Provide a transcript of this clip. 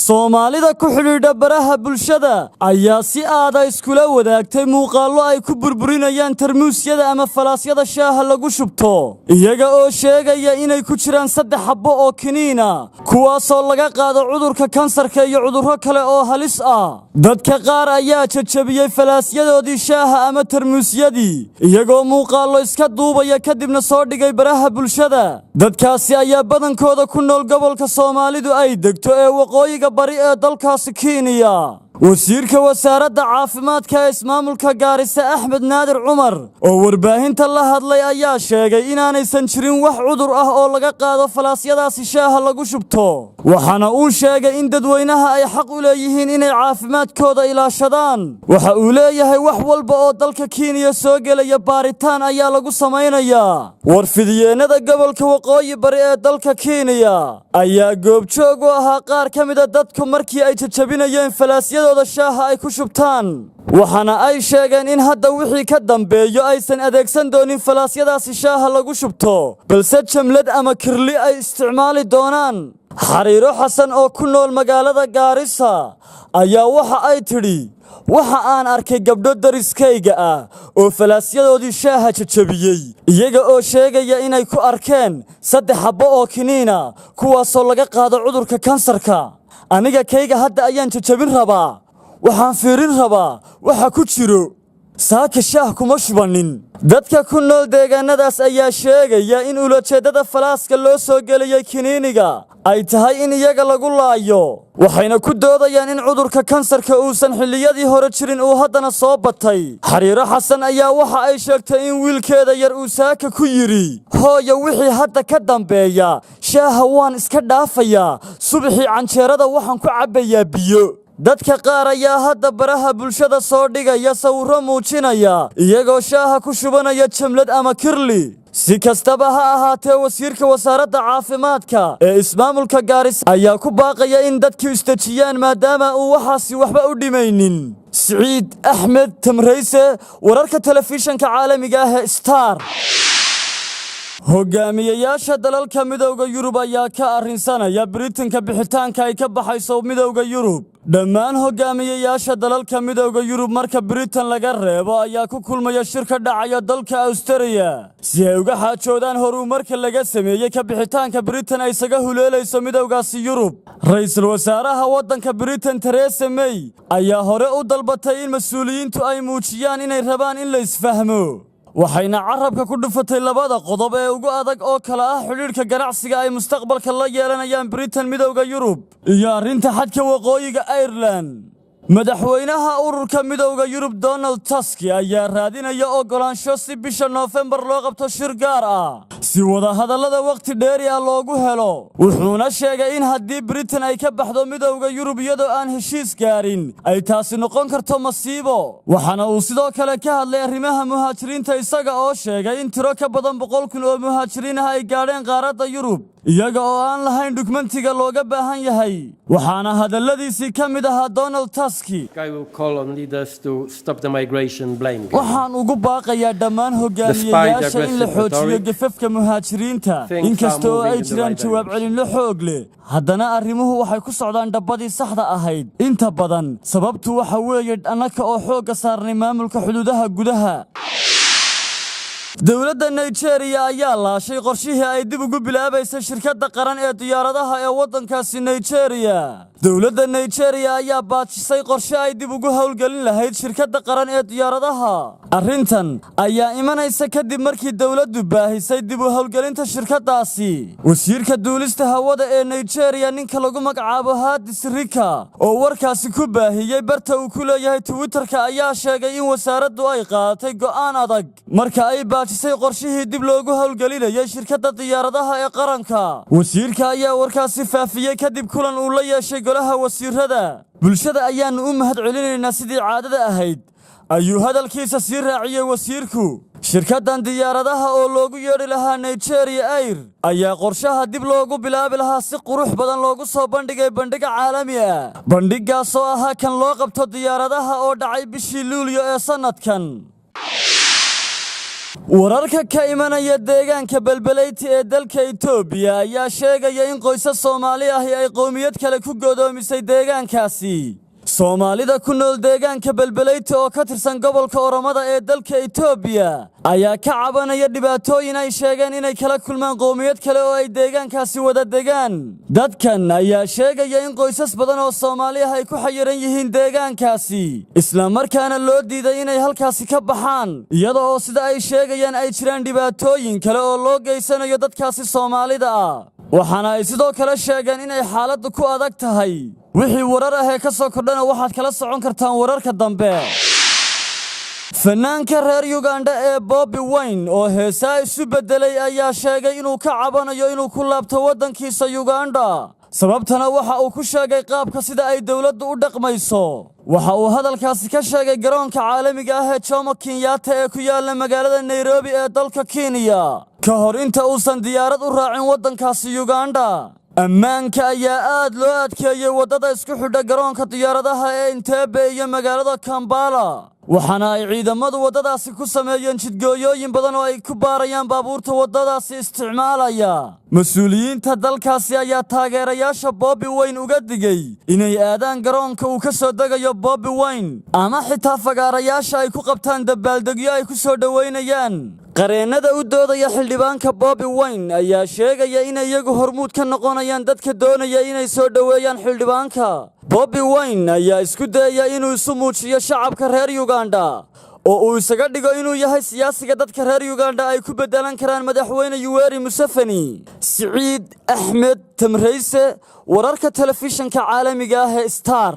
Soomaalida ku xidhiidha baraha bulshada ayaa si aad ah iskula wadaagtay muuqaallo ay ku burburinayaan tarmuusyada ama falaasyada shaaha lagu shubto iyaga oo sheegaya inay ku jiraan 3 xabbo oo kiniina kuwaasoo laga qaado cudurka kansarka iyo cudurro kale oo halis ah dadka qaar ayaa jajabiyay falaasyadoodii shaaha ama tarmuusyadii iyagoo muuqaallo iska duubaya kadibna soo dhigay baraha bulshada dadkaasi ayaa badankooda ku nool gobolka Soomaalidu ay degto ee waqooyiga bari ee dalkaasi Kenya wasiirka wasaaradda caafimaadka ee ismaamulka Gaarisa Axmed Naadir Cumar oo warbaahinta la hadlay ayaa sheegay inaanaysan jirin wax cudur ah oo laga qaado falaasyadaasi shaaha lagu shubto waxaana uu sheegay in dadweynaha ay xaq u leeyihiin inay caafimaadkooda ilaashadaan waxa uu leeyahay wax walba oo dalka Kenya soo gelaya baaritaan ayaa lagu samaynayaa warfidiyeenada gobolka waqooyi bari ee dalka Kenya ayaa goobjoog u ahaa qaar ka mid ah dadku markii ay jajabinayeen falaasyada shaaha ay ku shubtaan waxaana ay sheegeen in hadda wixii ka dambeeyo aysan adeegsan doonin falaasyadaasi shaaha lagu shubto balse jamlad ama kirli ay isticmaali doonaan Xariiro Xasan oo ku nool magaalada Gaarisa ayaa waxa ay tiri waxa aan arkay gabdho dariskayga ah oo falaasyadoodii shaaha jajabiyay iyaga oo sheegaya inay ku arkeen 3 xabbo oo kiniina kuwaasoo laga qaado cudurka kansarka aniga kayga hadda ayaan jajabin rabaa waxaan fiirin rabaa waxa ku jiro saaka shaah kuma shubanin dadka ku nool deegaanadaas ayaa sheegaya in ulajeedada falaaska loo soo geliyay kiniiniga ay tahay in iyaga lagu laayo waxayna ku doodayaan in cudurka kansarka uusan xilliyadii hore jirin uu haddana soo batay Xariiro Xasan ayaa waxa ay sheegtay in wiilkeeda yar uu saaka ku yiri hooyo wixii hadda ka dambeeya shaaha waan iska dhaafayaa subaxii canjeerada waxaan ku cabayaa biyo dadka qaar ayaa hadda baraha bulshada soo dhigaya sawirro muujinaya iyagoo shaaha ku shubanaya jamlad ama kirli si kastaba ha ahaatee wasiirka wasaaradda caafimaadka ee ismaamulka Gaarisa ayaa ku baaqaya in dadku istajiyaan maadaama uu waxaasi waxba u dhimaynin Saciid Axmed Tamrayse wararka telefishinka caalamiga ah ee Star hogaamiyayaasha dalalka midowga Yurub ayaa ka arrinsanaya Britain-ka bixitaanka ay ka baxayso midowga Yurub dhammaan hogaamiyayaasha dalalka midowga Yurub marka Britain laga reebo ayaa ku kulmaya shirka dhacaya dalka Australia si ay uga xaajoodaan horumarka laga sameeyay ka bixitaanka Britain ay isaga huleelayso midowgaasi Yurub ra'iisul wasaaraha waddanka Britain Theresa May ayaa hore u dalbatay in mas'uuliyiintu ay muujiyaan inay rabaan in la isfahmo waxayna carabka ku dhufatay labada qodob ee ugu adag oo kala ah xiriirka ganacsiga ay mustaqbalka la yeelanayaan Britain midowga Yurub iyo arrinta xadka waqooyiga Ireland madaxweynaha ururka midowga Yurub Donald Tusk ayaa raadinaya ogolaansho si bisha November loo qabto shir gaar ah si wada hadallada waqti dheer ah loogu helo wuxuuna sheegay in haddii Britain ay ka baxdo midowga Yurub iyadoo aan heshiis gaarin ay taasi noqon karto masiibo waxaana uu sidoo kale ka hadlay arrimaha muhaajiriinta isaga oo sheegay in tiro ka badan 100,000 oo muhaajiriin ah ay gaadheen qaaradda Yurub iyaga oo aan lahayn dokumentiga looga baahan yahay waxaana hadalladiisii ka mid ahaa Donald Tusk waxaan ugu baaqayaa dhammaan hogaamiyayaasha in la xoojiyo gafafka muhaajiriinta inkastoo ay jiraan jawaab celinno xoog leh haddana arrimuhu waxay ku socdaan dhabbadii saxda ahayd inta badan sababtu waxa weeye annaka oo xoogga saarnay maamulka xuduudaha gudaha dawladda Nigeria ayaa laashay qorshihii ay dib ugu bilaabaysay shirkadda qaran ee diyaaradaha ee waddankaasi Nigeria dawladda Nigeria ayaa baajisay qorshe ay dib ugu hawlgelin lahayd shirkadda qaran ee diyaaradaha arrintan ayaa imanaysa kadib markii dawladdu baahisay dib u hawlgelinta shirkaddaasi wasiirka duulista hawada ee Nigeria ninka lagu magacaabo Hadi Sirika oo warkaasi ku baahiyay barta uu ku leeyahay Twitter-ka ayaa sheegay in wasaaraddu ay qaadatay go'aan adag marka ay baajisay qorshihii dib loogu hawlgelinayay shirkadda diyaaradaha ee qaranka wasiirka ayaa warkaasi faafiyay kadib kulan uu la yeeshay golaha wasiirada bulshada ayaanu u mahad celinaynaa sidii caadada ahayd ayuu hadalkiisa sii raaciyay wasiirku shirkaddan diyaaradaha oo loogu yeedhi lahaa Nigeria Air ayaa qorshaha dib loogu bilaabi lahaa si qurux badan loogu soo bandhigay bandhiga caalami ah bandhigaas oo ahaa kan loo qabto diyaaradaha oo dhacay bishii Luulyo ee sanadkan wararka ka imanaya deegaanka Balbaleyti ee dalka Itoobiya ayaa sheegaya in qoysas Soomaali ah ay qowmiyad kale ku godoomisay deegaankaasi Soomaalida ku nool deegaanka Balbaleyti oo ka tirsan gobolka Oromada ee dalka Itoobiya ayaa ka cabanaya dhibaatooyin ay sheegeen inay kala kulmaan qowmiyad kale oo ay deegaankaasi wada degaan dadkan ayaa sheegaya in qoysas badan oo Soomaali ah ay ku xayiran yihiin deegaankaasi isla markaana loo diiday inay halkaasi ka baxaan iyadoo sida ay sheegayaan ay jiraan dhibaatooyin kale oo loo geysanayo dadkaasi Soomaalida ah waxaana ay sidoo kale sheegeen inay xaaladdu ku adag tahay wixii warar ah ee ka soo kordhana waxaad kala socon kartaan wararka dambe fanaanka reer Uganda ee Bobby Wine oo heesaa isu bedelay ayaa sheegay inuu ka cabanayo inuu ku laabto wadankiisa Uganda sababtana waxa uu ku sheegay qaabka sida ay dawladdu u dhaqmayso waxa uu hadalkaasi ka sheegay garoonka caalamiga ah ee Jomo Kenyatta ee ku yaala magaalada Nairobi ee dalka Kenya ka hor inta uusan diyaarad u raacin wadankaasi Uganda ammaanka ayaa aad loo adkeeyay wadada isku xidha garoonka diyaaradaha ee Entebbe iyo magaalada Kampala waxaana ay ciidamadu wadadaasi ku sameeyeen jidgooyooyin badan oo ay ku baarayaan baabuurta wadadaasi isticmaalaya mas'uuliyiinta dalkaasi ayaa taageerayaasha Bobby Wine uga digay inay aadaan garoonka uu ka soo degayo Bobby Wine ama xitaa fagaarayaasha ay ku qabtaan dabaaldegyo ay ku soo dhaweynayaan qareenada u doodaya xildhibaanka Bobby Wine ayaa sheegaya in iyagu hormuud ka noqonayaan dadka doonaya inay soo dhaweeyaan xildhibaanka Bobby Wine ayaa isku dayaya inuu isu muujiyo shacabka reer Uganda oo uu isaga dhigo inuu yahay siyaasiga dadka reer Uganda ay ku bedelan karaan madaxweyne Yoweri Museveni Saciid Axmed Tamreyse wararka telefishinka caalamiga ah ee Star